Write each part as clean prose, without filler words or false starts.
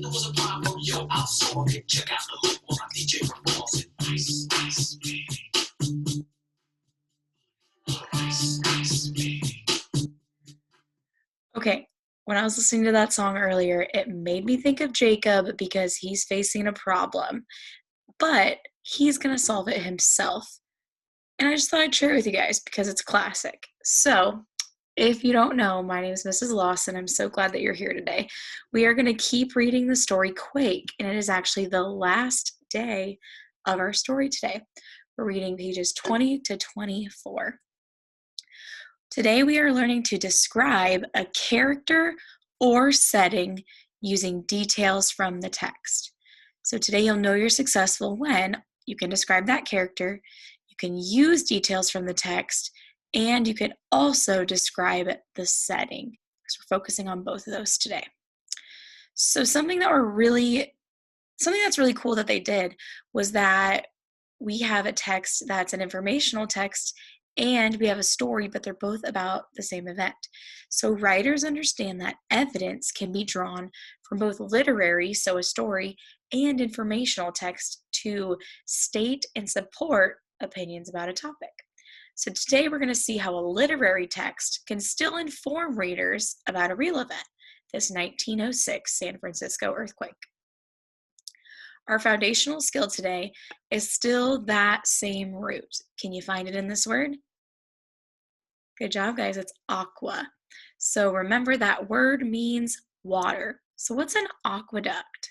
there was a problem, yo, I'll solve it. Check out the hook while my DJ revolves it. Ice, ice, baby. Ice, ice, baby. Okay, when I was listening to that song earlier, it made me think of Jacob because he's facing a problem, but he's going to solve it himself. And I just thought I'd share it with you guys because it's classic. So, if you don't know, my name is Mrs. Lawson. I'm so glad that you're here today. We are going to keep reading the story Quake, and it is actually the last day of our story today. We're reading pages 20 to 24. Today we are learning to describe a character or setting using details from the text. So today you'll know you're successful when you can describe that character, you can use details from the text, and you can also describe the setting, because we're focusing on both of those today. So something that's really cool that they did was that we have a text that's an informational text and we have a story, but they're both about the same event. So writers understand that evidence can be drawn from both literary, so a story, and informational text to state and support opinions about a topic. So today we're going to see how a literary text can still inform readers about a real event, this 1906 San Francisco earthquake. Our foundational skill today is still that same root. Can you find it in this word? Good job, guys. It's aqua. So remember that word means water. So what's an aqueduct?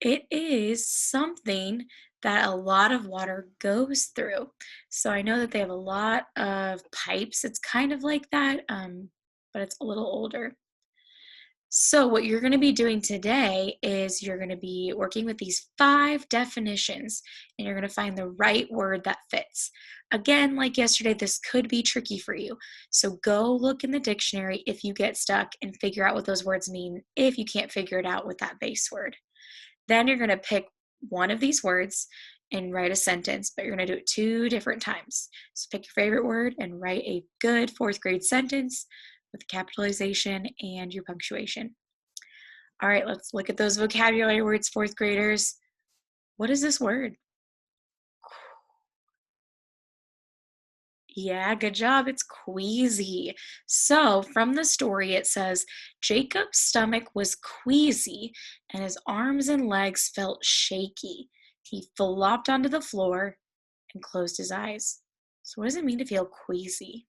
It is something that a lot of water goes through. So I know that they have a lot of pipes. It's kind of like that, but it's a little older. So what you're going to be doing today is you're going to be working with these 5 definitions, and you're going to find the right word that fits. Again, like yesterday, this could be tricky for you. So go look in the dictionary if you get stuck and figure out what those words mean if you can't figure it out with that base word. Then you're going to pick one of these words and write a sentence, but you're going to do it 2 different times. So pick your favorite word and write a good 4th grade sentence with capitalization and your punctuation. All right, let's look at those vocabulary words, 4th graders. What is this word? Yeah, good job. It's queasy. So from the story, it says, Jacob's stomach was queasy and his arms and legs felt shaky. He flopped onto the floor and closed his eyes. So what does it mean to feel queasy?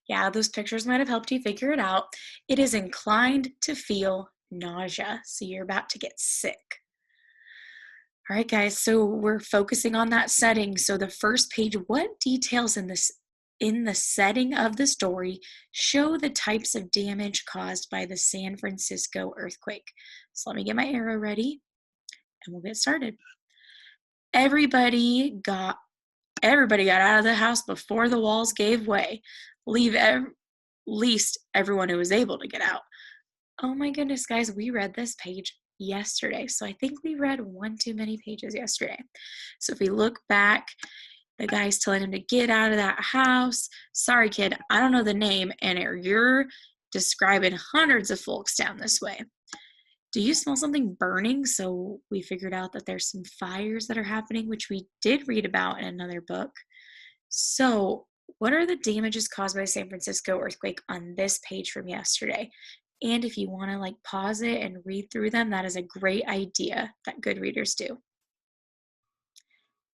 Yeah, those pictures might have helped you figure it out. It is inclined to feel nausea, so you're about to get sick. All right, guys, so we're focusing on that setting. So the first page, what details in the setting of the story show the types of damage caused by the San Francisco earthquake? So let me get my arrow ready, and we'll get started. Everybody got out of the house before the walls gave way. Leave least everyone who was able to get out. Oh my goodness, guys, we read this page yesterday. So I think we read 1 too many pages yesterday. So if we look back, the guy's telling him to get out of that house. Sorry, kid, I don't know the name, and you're describing hundreds of folks down this way. Do you smell something burning? So we figured out that there's some fires that are happening, which we did read about in another book. So what are the damages caused by the San Francisco earthquake on this page from yesterday? And if you want to pause it and read through them, that is a great idea that good readers do.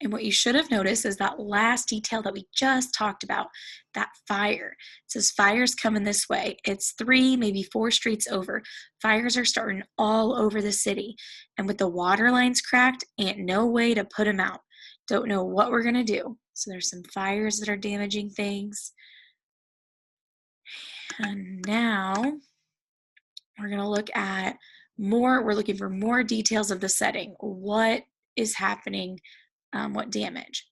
And what you should have noticed is that last detail that we just talked about, that fire. It says fires coming this way. It's 3, maybe 4 streets over. Fires are starting all over the city. And with the water lines cracked, ain't no way to put them out. Don't know what we're going to do. So there's some fires that are damaging things. And now we're going to look at we're looking for more details of the setting. What is happening? What damage?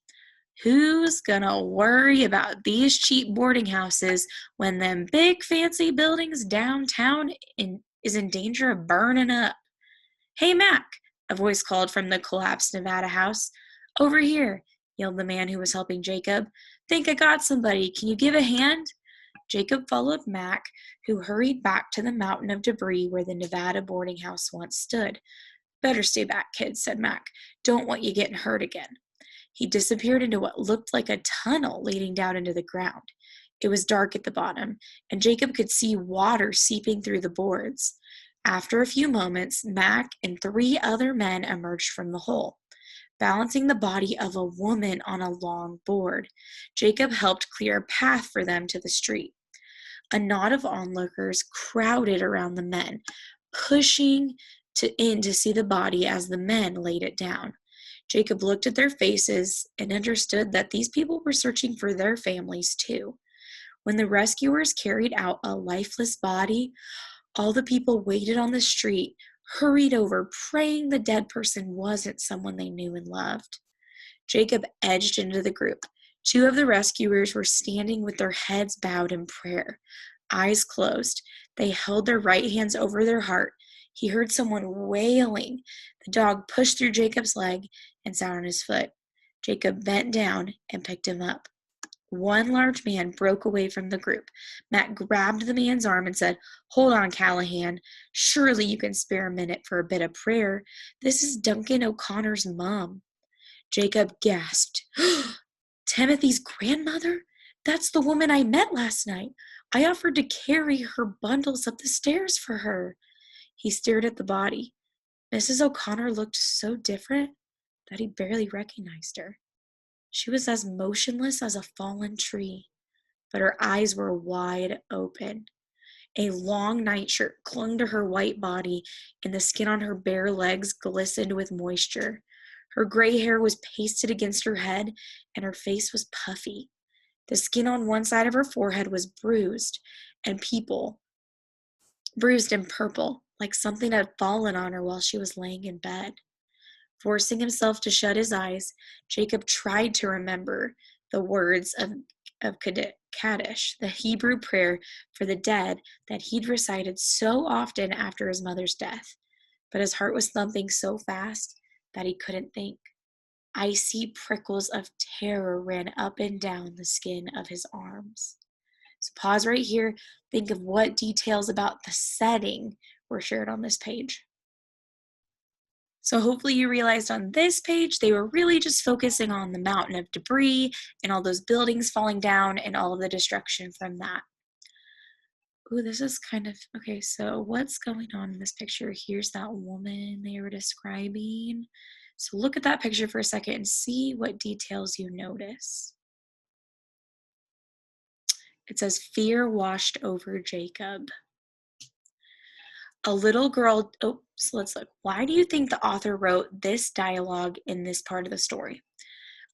Who's going to worry about these cheap boarding houses when them big fancy buildings downtown is in danger of burning up? Hey, Mac, a voice called from the collapsed Nevada house. Over here, yelled the man who was helping Jacob. Think I got somebody. Can you give a hand? Jacob followed Mac, who hurried back to the mountain of debris where the Nevada boarding house once stood. "Better stay back, kid," said Mac. "Don't want you getting hurt again." He disappeared into what looked like a tunnel leading down into the ground. It was dark at the bottom, and Jacob could see water seeping through the boards. After a few moments, Mac and 3 other men emerged from the hole, balancing the body of a woman on a long board. Jacob helped clear a path for them to the street. A knot of onlookers crowded around the men, pushing in to see the body as the men laid it down. Jacob looked at their faces and understood that these people were searching for their families too. When the rescuers carried out a lifeless body, all the people waited on the street, hurried over, praying the dead person wasn't someone they knew and loved. Jacob edged into the group. 2 of the rescuers were standing with their heads bowed in prayer, eyes closed. They held their right hands over their heart. He heard someone wailing. The dog pushed through Jacob's leg and sat on his foot. Jacob bent down and picked him up. One large man broke away from the group. Matt grabbed the man's arm and said, "Hold on, Callahan. Surely you can spare a minute for a bit of prayer. This is Duncan O'Connor's mom." Jacob gasped. "Timothy's grandmother? That's the woman I met last night. I offered to carry her bundles up the stairs for her." He stared at the body. Mrs. O'Connor looked so different that he barely recognized her. She was as motionless as a fallen tree, but her eyes were wide open. A long nightshirt clung to her white body, and the skin on her bare legs glistened with moisture. Her gray hair was pasted against her head, and her face was puffy. The skin on one side of her forehead was bruised and purple, like something had fallen on her while she was laying in bed. Forcing himself to shut his eyes, Jacob tried to remember the words of Kaddish, the Hebrew prayer for the dead that he'd recited so often after his mother's death. But his heart was thumping so fast that he couldn't think. Icy prickles of terror ran up and down the skin of his arms. So pause right here. Think of what details about the setting were shared on this page. So hopefully you realized on this page, they were really just focusing on the mountain of debris and all those buildings falling down and all of the destruction from that. Ooh, this is kind of, okay, so what's going on in this picture? Here's that woman they were describing. So look at that picture for a second and see what details you notice. It says, "Fear washed over Jacob." A little girl, so let's look. Why do you think the author wrote this dialogue in this part of the story?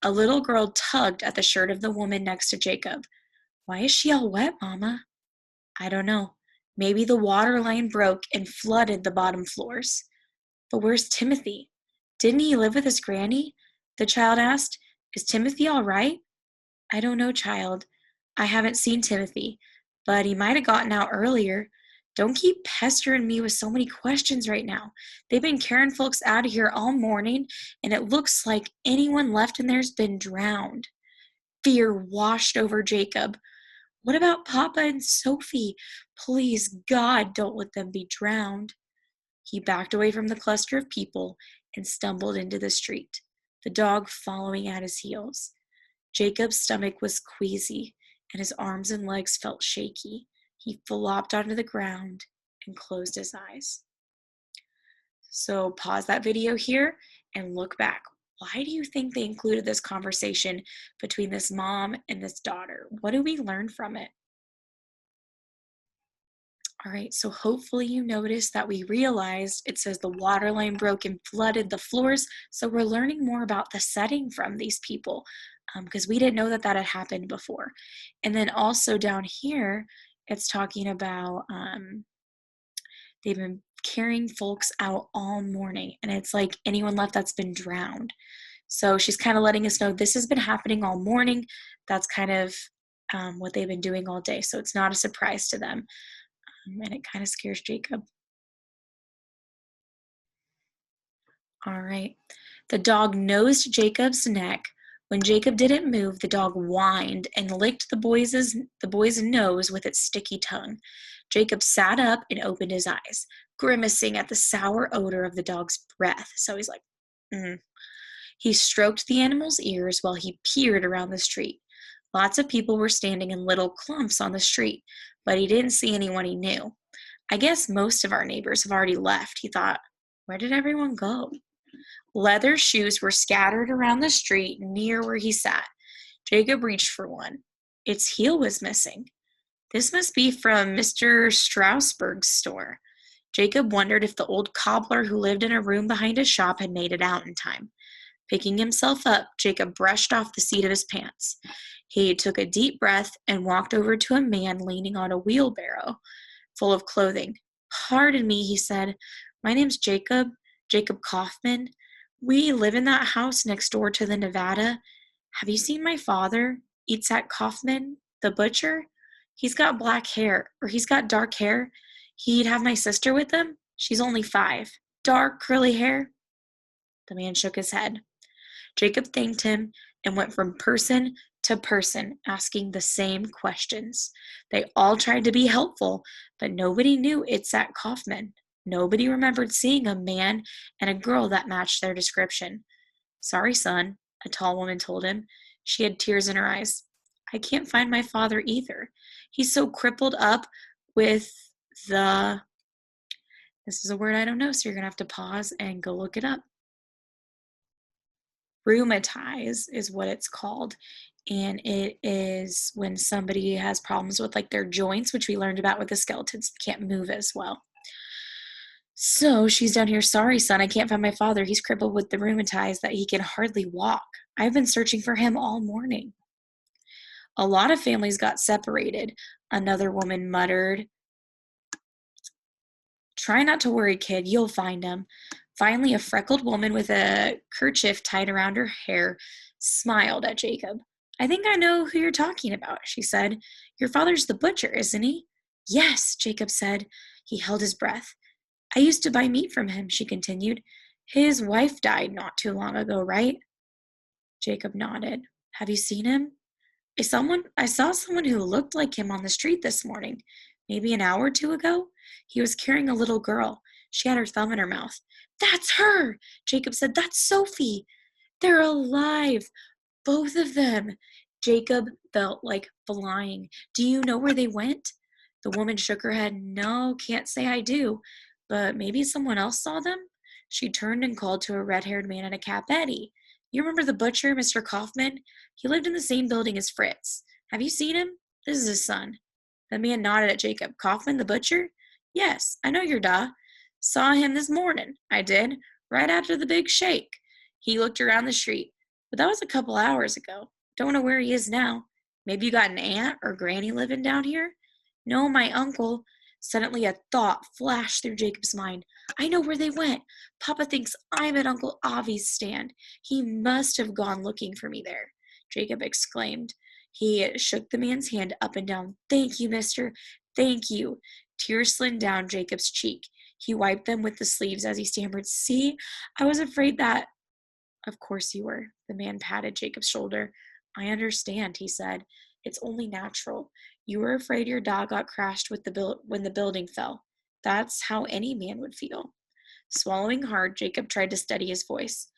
A little girl tugged at the shirt of the woman next to Jacob. "Why is she all wet, Mama?" "I don't know. Maybe the water line broke and flooded the bottom floors." "But where's Timothy? Didn't he live with his granny?" the child asked. "Is Timothy all right?" "I don't know, child. I haven't seen Timothy, but he might have gotten out earlier. Don't keep pestering me with so many questions right now. They've been carrying folks out of here all morning, and it looks like anyone left in there's been drowned." Fear washed over Jacob. "What about Papa and Sophie? Please, God, don't let them be drowned." He backed away from the cluster of people and stumbled into the street, the dog following at his heels. Jacob's stomach was queasy, and his arms and legs felt shaky. He flopped onto the ground and closed his eyes. So pause that video here and look back. Why do you think they included this conversation between this mom and this daughter? What do we learn from it? All right, so hopefully you noticed that we realized it says the water line broke and flooded the floors. So we're learning more about the setting from these people because we didn't know that that had happened before. And then also down here, it's talking about they've been carrying folks out all morning, and it's like anyone left that's been drowned. So she's kind of letting us know this has been happening all morning. That's kind of what they've been doing all day. So it's not a surprise to them. And it kind of scares Jacob. All right. The dog nosed Jacob's neck, When Jacob didn't move, the dog whined and licked the boy's nose with its sticky tongue. Jacob sat up and opened his eyes, grimacing at the sour odor of the dog's breath. So he's like, mm. He stroked the animal's ears while he peered around the street. Lots of people were standing in little clumps on the street, but he didn't see anyone he knew. I guess most of our neighbors have already left, he thought. Where did everyone go? Leather shoes were scattered around the street near where he sat. Jacob reached for one. Its heel was missing. This must be from Mr. Strasburg's store. Jacob wondered if the old cobbler who lived in a room behind his shop had made it out in time. Picking himself up, Jacob brushed off the seat of his pants. He took a deep breath and walked over to a man leaning on a wheelbarrow full of clothing. Pardon me, he said. My name's Jacob Kaufman. We live in that house next door to the Nevada. Have you seen my father, Itzhak Kaufman, the butcher? He's got he's got dark hair. He'd have my sister with him. She's only 5. Dark, curly hair. The man shook his head. Jacob thanked him and went from person to person, asking the same questions. They all tried to be helpful, but nobody knew Itzhak Kaufman. Nobody remembered seeing a man and a girl that matched their description. Sorry, son, a tall woman told him. She had tears in her eyes. I can't find my father either. He's so crippled up with the... This is a word I don't know, so you're going to have to pause and go look it up. Rheumatize is what it's called, and it is when somebody has problems with like their joints, which we learned about with the skeletons, can't move as well. So she's down here, sorry son, I can't find my father. He's crippled with the rheumatize that he can hardly walk. I've been searching for him all morning. A lot of families got separated, another woman muttered. Try not to worry, kid, you'll find him. Finally, a freckled woman with a kerchief tied around her hair smiled at Jacob. I think I know who you're talking about, she said. Your father's the butcher, isn't he? Yes, Jacob said. He held his breath. I used to buy meat from him, she continued. His wife died not too long ago, right? Jacob nodded. Have you seen him? I saw someone who looked like him on the street this morning, maybe an hour or 2 ago. He was carrying a little girl. She had her thumb in her mouth. That's her, Jacob said. That's Sophie. They're alive, both of them. Jacob felt like flying. Do you know where they went? The woman shook her head. No, can't say I do, but maybe someone else saw them. She turned and called to a red-haired man in a cap. Eddie, you remember the butcher, Mr. Kaufman? He lived in the same building as Fritz. Have you seen him? This is his son. The man nodded at Jacob. Kaufman, the butcher? Yes, I know your da. Saw him this morning. I did, right after the big shake. He looked around the street, but that was a couple hours ago. Don't know where he is now. Maybe you got an aunt or granny living down here? No, my uncle. Suddenly a thought flashed through Jacob's mind. I know where they went. Papa thinks I'm at Uncle Avi's stand. He must have gone looking for me there, Jacob exclaimed. He shook the man's hand up and down. Thank you, mister. Thank you. Tears slid down Jacob's cheek. He wiped them with the sleeves as he stammered, See, I was afraid that... Of course you were. The man patted Jacob's shoulder. I understand, he said. It's only natural. You were afraid your dog got crashed with when the building fell. That's how any man would feel. Swallowing hard, Jacob tried to steady his voice.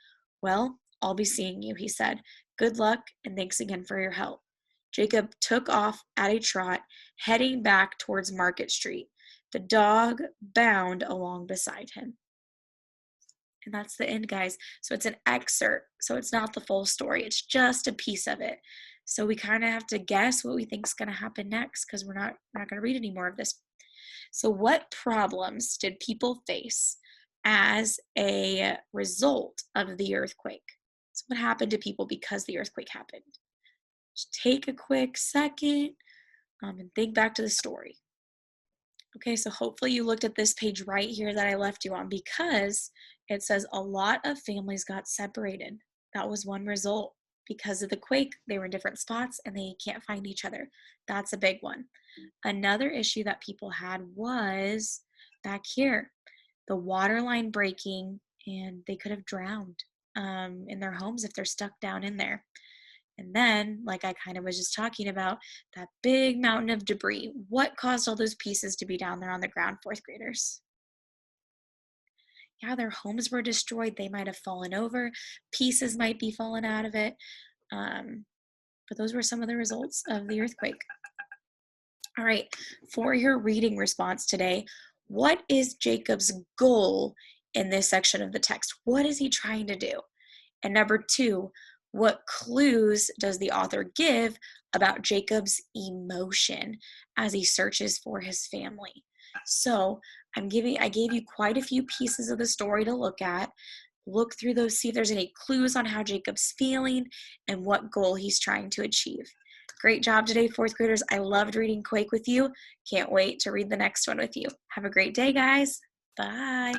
Well, I'll be seeing you, he said. Good luck, and thanks again for your help. Jacob took off at a trot, heading back towards Market Street. The dog bound along beside him. And that's the end, guys. So it's an excerpt. So it's not the full story. It's just a piece of it. So we kind of have to guess what we think is going to happen next because we're not going to read any more of this. So what problems did people face as a result of the earthquake? So what happened to people because the earthquake happened? Just take a quick second and think back to the story. Okay, so hopefully you looked at this page right here that I left you on because it says a lot of families got separated. That was one result. Because of the quake, they were in different spots and they can't find each other. That's a big one. Another issue that people had was back here, the water line breaking, and they could have drowned in their homes if they're stuck down in there. And then, like I kind of was just talking about, that big mountain of debris. What caused all those pieces to be down there on the ground, fourth graders? Yeah, their homes were destroyed. They might have fallen over. Pieces might be falling out of it. Um, but those were some of the results of the earthquake. All right, for your reading response today, what is Jacob's goal in this section of the text? What is he trying to do? And number two, what clues does the author give about Jacob's emotion as he searches for his family? So I gave you quite a few pieces of the story to look at. Look through those, see if there's any clues on how Jacob's feeling and what goal he's trying to achieve. Great job today, fourth graders. I loved reading Quake with you. Can't wait to read the next one with you. Have a great day, guys. Bye.